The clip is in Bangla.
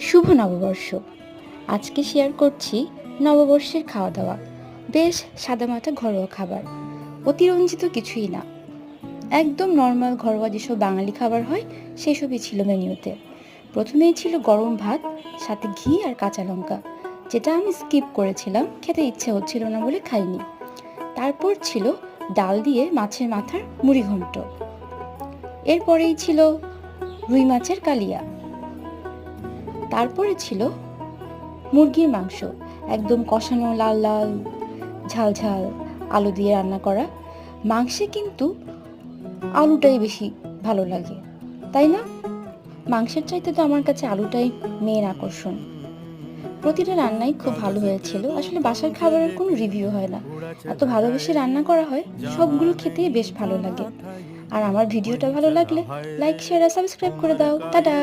শুভ নববর্ষ। আজকে শেয়ার করছি নববর্ষের খাওয়া দাওয়া। বেশ সাদামাটা ঘরোয়া খাবার, অতিরঞ্জিত কিছুই না, একদম নর্মাল ঘরোয়া যেসব বাঙালি খাবার হয় সেসবই ছিল মেনুতে। প্রথমেই ছিল গরম ভাত, সাথে ঘি আর কাঁচা লঙ্কা, যেটা আমি স্কিপ করেছিলাম, খেতে ইচ্ছে হচ্ছিল না বলে খাইনি। তারপর ছিল ডাল দিয়ে মাছের মাথার মুড়ি ঘন্ট। এরপরেই ছিল রুই মাছের কালিয়া। তারপরে ছিল মুরগির মাংস, একদম কষানো লাল লাল, ঝাল ঝাল আলু দিয়ে রান্না করা। মাংসে কিন্তু আলুটাই বেশি ভালো লাগে, তাই না? মাংসের চাইতে তো আমার কাছে আলুটাই মেন আকর্ষণ। প্রতিটা রান্নাই খুব ভালো হয়েছিল। আসলে বাসার খাবারের কোনো রিভিউ হয় না, এত ভালোবেসে রান্না করা হয়, সবগুলো খেতেই বেশ ভালো লাগে। আর আমার ভিডিওটা ভালো লাগলে লাইক, শেয়ার আর সাবস্ক্রাইব করে দাও। টাটা।